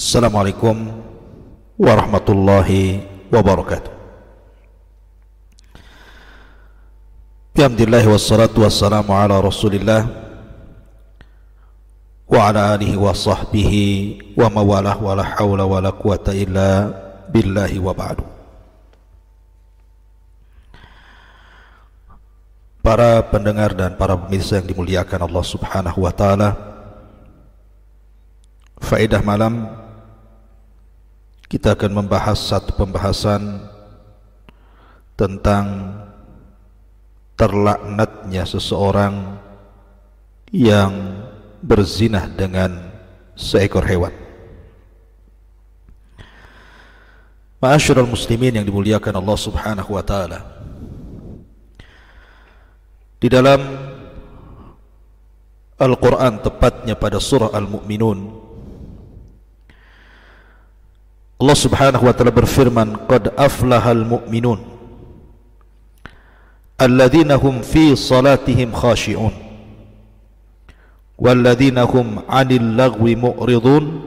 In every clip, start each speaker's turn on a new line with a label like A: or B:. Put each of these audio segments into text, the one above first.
A: Assalamualaikum warahmatullahi wabarakatuh. Alhamdulillah wassalatu wassalamu ala Rasulillah wa ala alihi wa sahbihi wa mawalah wa la hawla wa la quwata illa billahi wa ba'du. Para pendengar dan para pemirsa yang dimuliakan Allah Subhanahu wa taala, faedah malam kita akan membahas satu pembahasan tentang terlaknatnya seseorang yang berzinah dengan seekor hewan. Ma'asyiral muslimin yang dimuliakan Allah Subhanahu wa taala, di dalam Al-Quran, tepatnya pada surah Al-Mu'minun, Allah Subhanahu wa taala berfirman, "Qad aflahal mu'minun alladzina hum fi salatihim khashi'un walladzina hum 'anil lagwi mu'ridun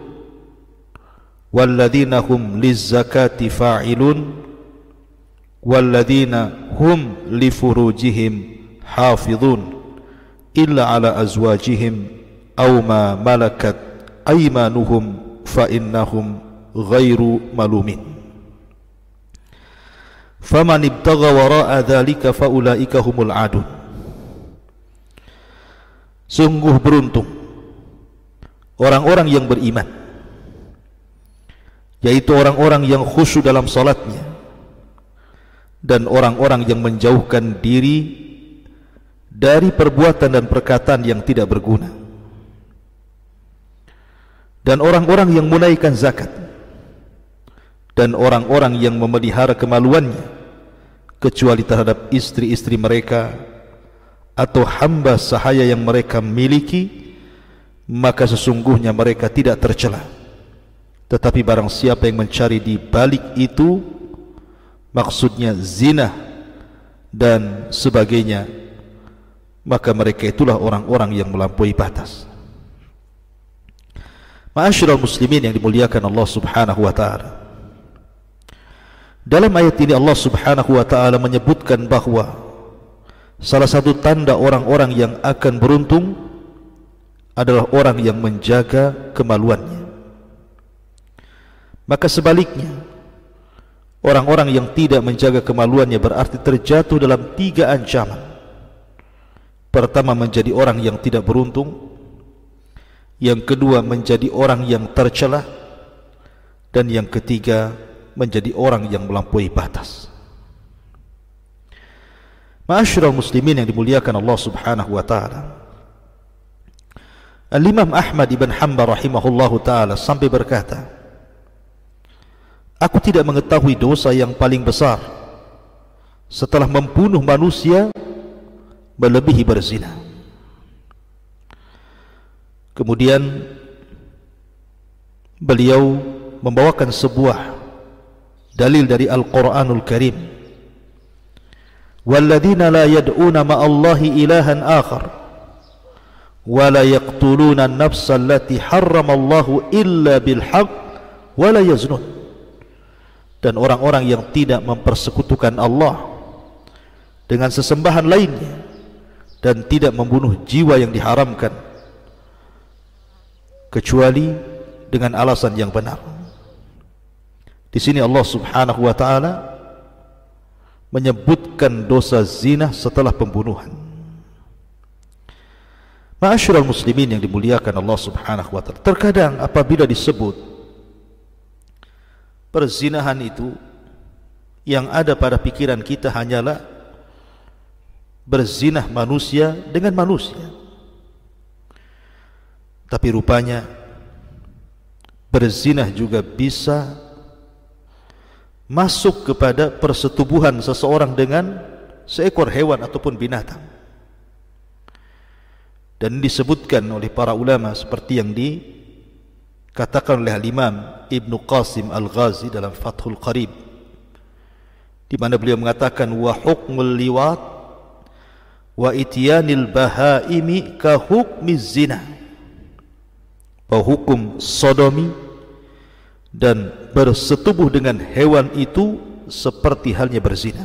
A: walladzina hum lizzakati fa'ilun walladzina hum li furujihim hafizun illa 'ala azwajihim aw ma malakat aymanuhum fa innahum ghairu malumin faman ibtagha wara'a dzalika faulaika humul adun." Sungguh beruntung orang-orang yang beriman, yaitu orang-orang yang khusyuk dalam salatnya dan orang-orang yang menjauhkan diri dari perbuatan dan perkataan yang tidak berguna, dan orang-orang yang menunaikan zakat, dan orang-orang yang memelihara kemaluannya kecuali terhadap istri-istri mereka atau hamba sahaya yang mereka miliki, maka sesungguhnya mereka tidak tercela. Tetapi barang siapa yang mencari di balik itu, maksudnya zina dan sebagainya, maka mereka itulah orang-orang yang melampaui batas. Ma'asyiral muslimin yang dimuliakan Allah Subhanahu wa taala, dalam ayat ini Allah Subhanahu wa taala menyebutkan bahwa salah satu tanda orang-orang yang akan beruntung adalah orang yang menjaga kemaluannya. Maka sebaliknya, orang-orang yang tidak menjaga kemaluannya berarti terjatuh dalam 3 ancaman. Pertama, menjadi orang yang tidak beruntung. Yang kedua, menjadi orang yang tercela. Dan yang ketiga, menjadi orang yang melampaui batas. Ma'asyiral muslimin yang dimuliakan Allah Subhanahu wa taala, Al-Imam Ahmad ibn Hanbal rahimahullahu taala sampai berkata, "Aku tidak mengetahui dosa yang paling besar setelah membunuh manusia melebihi berzina." Kemudian beliau membawakan sebuah dalil dari Al-Quranul Karim, "Walladzina la yad'una ma'allahi ilahan akhar wa la yaqtuluna an-nafsa allati harramallahu illa bilhaq wa la yaznun." Dan orang-orang yang tidak mempersekutukan Allah dengan sesembahan lainnya dan tidak membunuh jiwa yang diharamkan kecuali dengan alasan yang benar. Di sini Allah Subhanahu wa taala menyebutkan dosa zina setelah pembunuhan. Ma'asyiral muslimin yang dimuliakan Allah Subhanahu wa taala, terkadang apabila disebut perzinahan itu, yang ada pada pikiran kita hanyalah berzinah manusia dengan manusia. Tapi rupanya berzinah juga bisa masuk kepada persetubuhan seseorang dengan seekor hewan ataupun binatang. Dan disebutkan oleh para ulama seperti yang dikatakan oleh Imam Ibn Qasim Al-Ghazi dalam Fathul Qarib, di mana beliau mengatakan, "Wa hukmul liwat wa ityanil bahaimi ka hukmiz zina." Bahwa hukum sodomi dan bersetubuh dengan hewan itu seperti halnya berzina.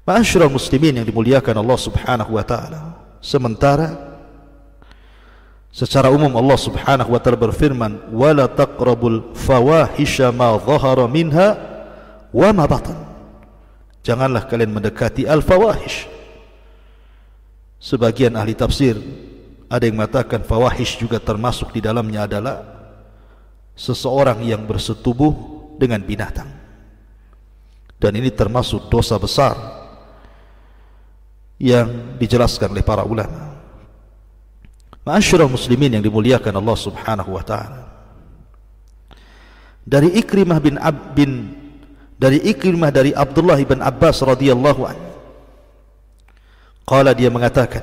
A: Ma'asyiral muslimin yang dimuliakan Allah Subhanahu wa taala, sementara secara umum Allah Subhanahu wa taala berfirman, "Wala taqrabul fawahisha ma dhahara minha wa ma batan." Janganlah kalian mendekati al-fawahish. Sebagian ahli tafsir ada yang mengatakan fawahish juga termasuk di dalamnya adalah seseorang yang bersetubuh dengan binatang. Dan ini termasuk dosa besar yang dijelaskan oleh para ulama. Ma'asyiral muslimin yang dimuliakan Allah Subhanahu wa taala. Dari Ikrimah dari Abdullah bin Abbas radhiyallahu anhu. Qala, dia mengatakan,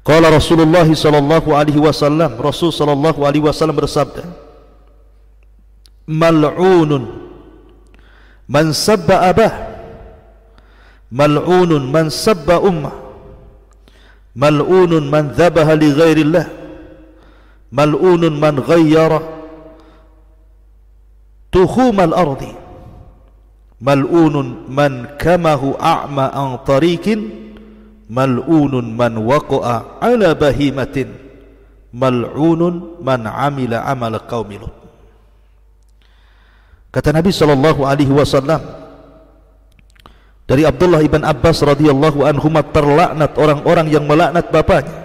A: qala Rasulullah sallallahu alaihi wasallam, Rasul sallallahu alaihi wasallam bersabda, mal'unun man sabba abah, mal'unun man sabba ummah, mal'unun man dhabaha li ghairillah, mal'unun man ghayyara tuhumal ardi, mal'unun man kamahu a'ma an tariqin, mal'unun man waqa'a ala bahimatin, mal'unun man amila amal qaumi Lut. Kata Nabi sallallahu alaihi wasallam dari Abdullah ibn Abbas radhiyallahu anhuma, terlaknat orang-orang yang melaknat bapaknya,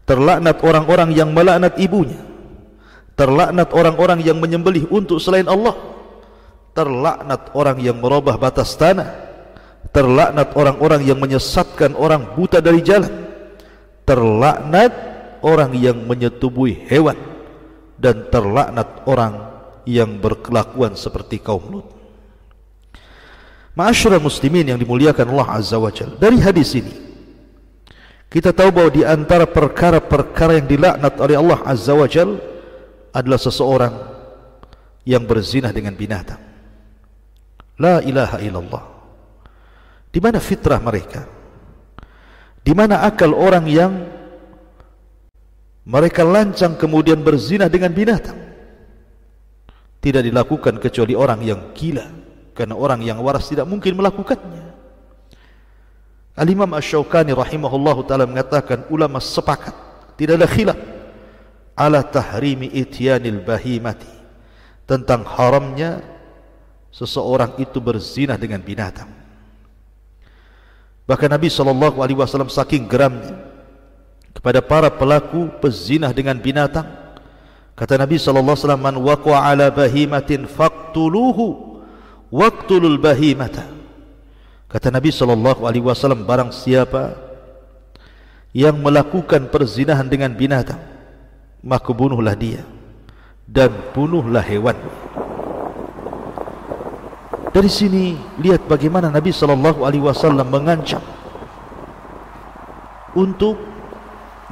A: terlaknat orang-orang yang melaknat ibunya, terlaknat orang-orang yang menyembelih untuk selain Allah, terlaknat orang yang merubah batas tanah, terlaknat orang-orang yang menyesatkan orang buta dari jalan, terlaknat orang yang menyetubuhi hewan, dan terlaknat orang yang berkelakuan seperti kaum Lut. Ma'asyiral muslimin yang dimuliakan Allah Azza wa Jalla, dari hadis ini kita tahu bahwa di antara perkara-perkara yang dilaknat oleh Allah Azza wa Jalla adalah seseorang yang berzinah dengan binatang. La ilaha illallah. Di mana fitrah mereka? Di mana akal orang yang mereka lancang kemudian berzinah dengan binatang? Tidak dilakukan kecuali orang yang gila, karena orang yang waras tidak mungkin melakukannya. Al-Imam Asy-Syaukani rahimahullahu ta'ala mengatakan, ulama sepakat, tidak ada khilaf ala tahrimi ityanil bahimati, tentang haramnya seseorang itu berzinah dengan binatang. Bahkan Nabi SAW saking geramnya kepada para pelaku pezinah dengan binatang, kata Nabi SAW, man waqa'a ala bahimatin faqtuluhu waqtulul bahimata. Kata Nabi SAW, barang siapa yang melakukan perzinahan dengan binatang, maka bunuhlah dia dan bunuhlah hewan. Dari sini lihat bagaimana Nabi SAW mengancam untuk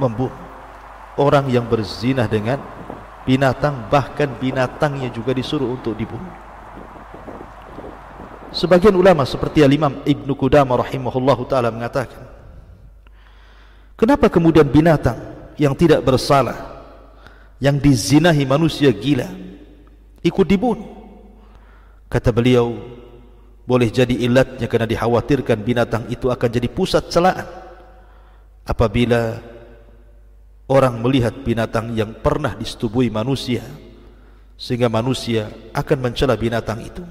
A: membunuh orang yang berzinah dengan binatang, bahkan binatangnya juga disuruh untuk dibunuh. Sebagian ulama seperti Al-Imam Ibn Qudamah rahimahullahu ta'ala mengatakan, kenapa kemudian binatang yang tidak bersalah, yang dizinahi manusia gila, ikut dibunuh? Kata beliau, boleh jadi ilatnya karena dikhawatirkan binatang itu akan jadi pusat celaan apabila orang melihat binatang yang pernah disetubui manusia, sehingga manusia akan mencela binatang itu,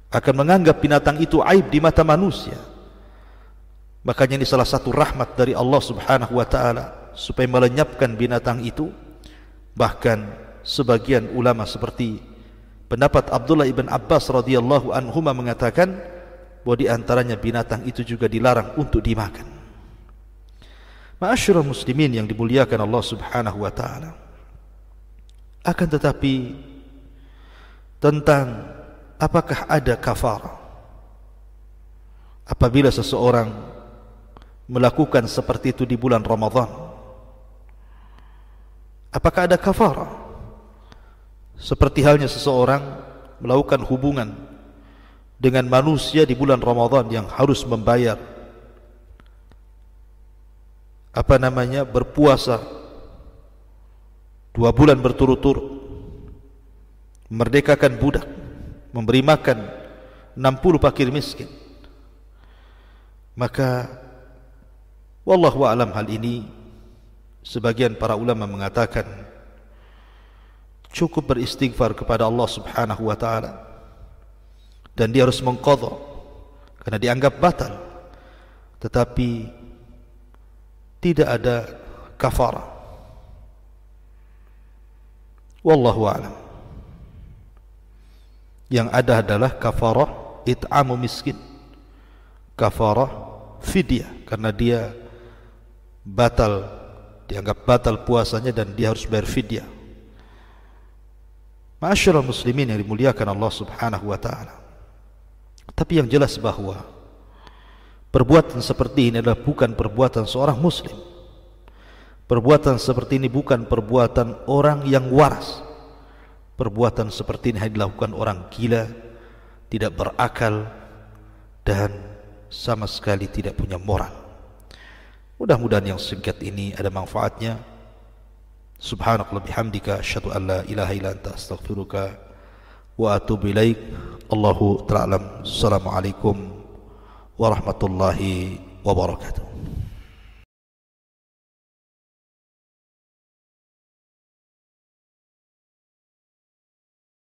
A: akan menganggap binatang itu aib di mata manusia. Makanya ini salah satu rahmat dari Allah Subhanahu wa ta'ala, supaya melenyapkan binatang itu. Bahkan sebagian ulama seperti pendapat Abdullah ibn Abbas radhiyallahu anhuma mengatakan bahwa di antaranya binatang itu juga dilarang untuk dimakan. Ma'asyiral muslimin yang dimuliakan Allah Subhanahu wa ta'ala, akan tetapi tentang apakah ada kafarah apabila seseorang melakukan seperti itu di bulan Ramadan? Apakah ada kafarah? Seperti halnya seseorang melakukan hubungan dengan manusia di bulan Ramadan yang harus membayar berpuasa 2 bulan berturut-turut, merdekakan budak, memberi makan 60 fakir miskin, maka wallahu a'lam, hal ini sebagian para ulama mengatakan cukup beristighfar kepada Allah Subhanahu wa taala, dan dia harus mengqadha karena dianggap batal, tetapi tidak ada kafarah. Wallahu a'lam. Yang ada adalah kafarah it'amu miskin, kafarah fidyah, karena dia batal, dianggap batal puasanya dan dia harus bayar fidyah. Ma'asyiral muslimin yang dimuliakan Allah Subhanahu wa taala. Tapi yang jelas bahwa perbuatan seperti ini adalah bukan perbuatan seorang muslim. Perbuatan seperti ini bukan perbuatan orang yang waras. Perbuatan seperti ini hanya dilakukan orang gila, tidak berakal, dan sama sekali tidak punya moral. Mudah-mudahan yang singkat ini ada manfaatnya. Subhanakallah bihamdika, asyhadu an la ilaha illa anta, astaghfiruka wa atubu ilaik. Allahu ta'ala. Assalamualaikum warahmatullahi wabarakatuh.